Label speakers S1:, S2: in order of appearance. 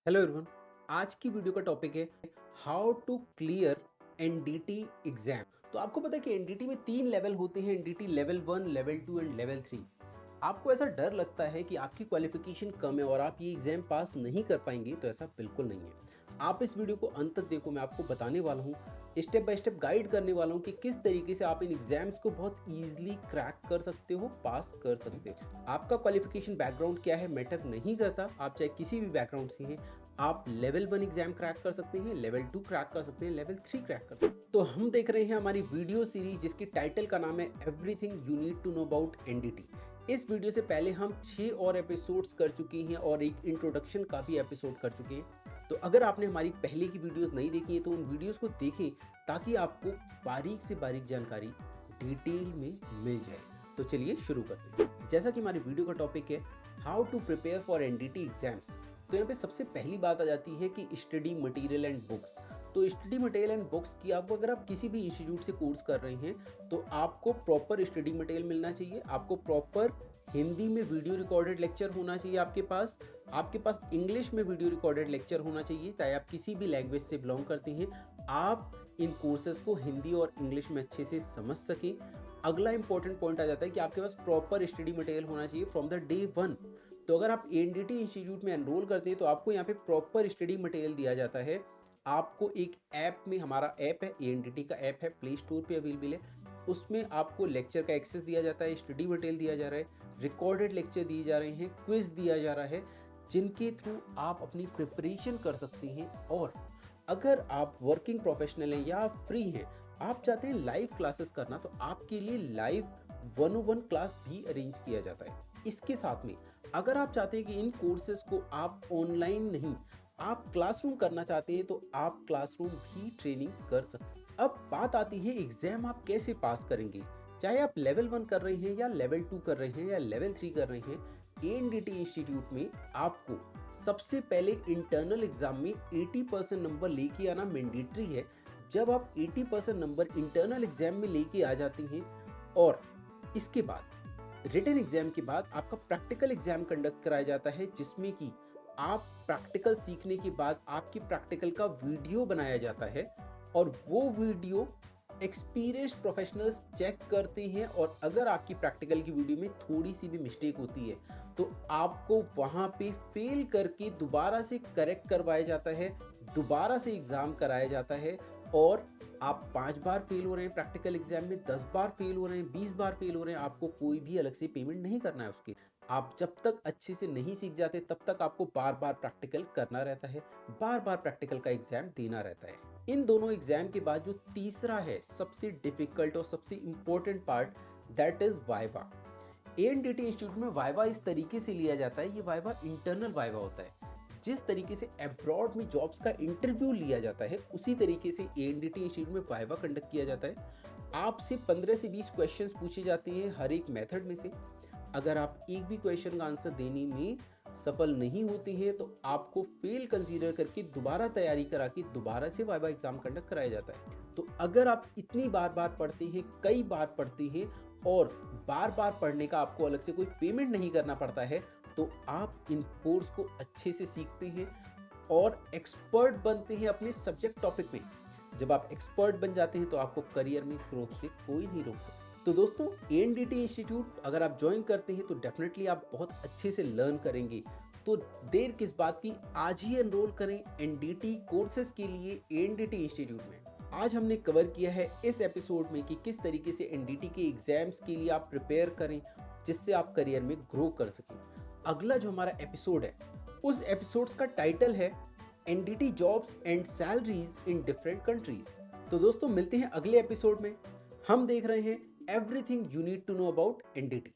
S1: Hello everyone. आज की video का टॉपिक है how to clear NDT exam. तो आपको पता है कि एनडीटी में 3 लेवल होते हैं, NDT level 1, level 2 and level 3। आपको ऐसा डर लगता है कि आपकी क्वालिफिकेशन कम है और आप ये एग्जाम पास नहीं कर पाएंगे, तो ऐसा बिल्कुल नहीं है। आप इस वीडियो को अंत तक देखो, मैं आपको बताने वाला हूँ, स्टेप बाय स्टेप गाइड करने वाला हूँ कि किस तरीके से आप इन एग्जाम्स को बहुत ईजिली क्रैक कर सकते हो, पास कर सकते हो। आपका क्वालिफिकेशन बैकग्राउंड क्या है मैटर नहीं करता, आप चाहे किसी भी बैकग्राउंड से हैं, आप लेवल 1 एग्जाम क्रैक कर सकते हैं, लेवल 2 क्रैक कर सकते हैं, लेवल 3 क्रैक कर सकते हैं। तो हम देख रहे हैं हमारी वीडियो सीरीज जिसकी टाइटल का नाम है everything you need to know about NDT. इस वीडियो से पहले हम 6 और एपिसोड्स कर चुके हैं और एक इंट्रोडक्शन का भी एपिसोड कर चुके हैं। तो अगर आपने हमारी पहले की वीडियोस नहीं देखी है तो उन वीडियोस को देखें ताकि आपको बारीक से बारीक जानकारी डिटेल में मिल जाए। तो चलिए शुरू करते हैं। जैसा कि हमारी वीडियो का टॉपिक है how to prepare for NDT exams, तो यहाँ पे सबसे पहली बात आ जाती है कि स्टडी मटेरियल एंड बुक्स। तो स्टडी मटेरियल एंड बुक्स की आप अगर आप किसी भी इंस्टीट्यूट से कोर्स कर रहे हैं तो आपको प्रॉपर स्टडी मटेरियल मिलना चाहिए, आपको प्रॉपर हिंदी में वीडियो रिकॉर्डेड लेक्चर होना चाहिए आपके पास इंग्लिश में वीडियो रिकॉर्डेड लेक्चर होना चाहिए, चाहे आप किसी भी लैंग्वेज से बिलोंग करते हैं, आप इन कोर्सेज को हिंदी और इंग्लिश में अच्छे से समझ सकें। अगला इंपॉर्टेंट पॉइंट आ जाता है कि आपके पास प्रॉपर स्टडी मटेरियल होना चाहिए फ्रॉम द डे 1। तो अगर आप एनडीटी इंस्टीट्यूट में एनरोल करते हैं तो आपको यहाँ पे प्रॉपर स्टडी मटेरियल दिया जाता है। आपको एक ऐप में, हमारा ऐप है एनडीटी का ऐप है, प्ले स्टोर पे अवेलेबल है, उसमें आपको लेक्चर का एक्सेस दिया जाता है, स्टडी मटेरियल दिया जा रहा है, रिकॉर्डेड लेक्चर दिए जा रहे हैं, क्विज दिया जा रहा है, जिनके थ्रू आप अपनी प्रिपरेशन कर सकते हैं। और अगर आप वर्किंग प्रोफेशनल हैं या आप फ्री हैं, आप चाहते हैं लाइव क्लासेस करना, तो आपके लिए लाइव 101 क्लास भी अरेंज किया जाता है। इसके साथ में अगर आप चाहते हैं कि इन कोर्सेज को आप ऑनलाइन नहीं, आप क्लासरूम करना चाहते हैं तो आप क्लासरूम भी ट्रेनिंग कर सकते हैं। अब बात आती है एग्जाम आप कैसे पास करेंगे। चाहे आप लेवल 1 कर रहे हैं या लेवल 2 कर रहे हैं या लेवल 3 कर रहे हैं, एनडीटी इंस्टीट्यूट में आपको सबसे पहले इंटरनल एग्जाम में 80% नंबर लेके आना मैंडेटरी है। जब आप 80% नंबर इंटरनल एग्जाम में लेके आ जाते हैं और इसके बाद रिटन एग्जाम के बाद आपका प्रैक्टिकल एग्जाम कंडक्ट कराया जाता है, जिसमें कि आप प्रैक्टिकल सीखने के बाद आपकी प्रैक्टिकल का वीडियो बनाया जाता है और वो वीडियो एक्सपीरियंस्ड प्रोफेशनल्स चेक करते हैं। और अगर आपकी प्रैक्टिकल की वीडियो में थोड़ी सी भी मिस्टेक होती है तो आपको वहाँ पे फेल करके दोबारा से करेक्ट करवाया जाता है, दोबारा से एग्ज़ाम कराया जाता है। और आप 5 बार फेल हो रहे हैं प्रैक्टिकल एग्जाम में, 10 बार फेल हो रहे हैं, 20 बार फेल हो रहे हैं, आपको कोई भी अलग से पेमेंट नहीं करना है उसके। आप जब तक अच्छे से नहीं सीख जाते तब तक आपको बार बार प्रैक्टिकल करना रहता है, बार बार प्रैक्टिकल का एग्जाम देना रहता है। इन दोनों एग्जाम के बाद जो तीसरा है सबसे डिफिकल्ट और सबसे important part, that is viva. ANDT institute में वाइवा इस तरीके से लिया जाता है, ये वाइवा इंटरनल वाइवा होता है। जिस तरीके से अब्रॉड में जॉब्स का इंटरव्यू लिया जाता है उसी तरीके से एएनडीटी इंस्टीट्यूट में वाइवा कंडक्ट किया जाता है। आपसे 15 से 20 क्वेश्चंस पूछे जाते हैं हर एक मेथड में से। अगर आप एक भी क्वेश्चन का आंसर देने में सफल नहीं होते हैं तो आपको फेल कंसीडर करके दोबारा तैयारी करा के दोबारा से वाइवा एग्जाम कंडक्ट कराया जाता है। तो अगर आप इतनी बार बार पढ़ते हैं, कई बार पढ़ते हैं और बार बार पढ़ने का आपको अलग से कोई पेमेंट नहीं करना पड़ता है, तो आप इन कोर्स को अच्छे से सीखते हैं और एक्सपर्ट बनते हैं अपने सब्जेक्ट टॉपिक में। जब आप एक्सपर्ट बन जाते हैं तो आपको करियर में ग्रोथ से कोई नहीं रोक सकता। तो दोस्तों, एएनडीटी इंस्टीट्यूट अगर आप ज्वाइन करते हैं तो डेफिनेटली आप बहुत अच्छे से लर्न करेंगे। तो देर किस बात की, आज ही एनरोल करें एनडीटी कोर्सेज के लिए एएनडीटी इंस्टीट्यूट में। आज हमने कवर किया है इस एपिसोड में कि किस तरीके से एनडीटी के एग्जाम्स के लिए आप प्रिपेयर करें जिससे आप करियर में ग्रो कर सकें। अगला जो हमारा एपिसोड है उस एपिसोड्स का टाइटल है NDT jobs and salaries in different countries. तो दोस्तों, मिलते हैं अगले एपिसोड में। हम देख रहे हैं everything you need to know about NDT.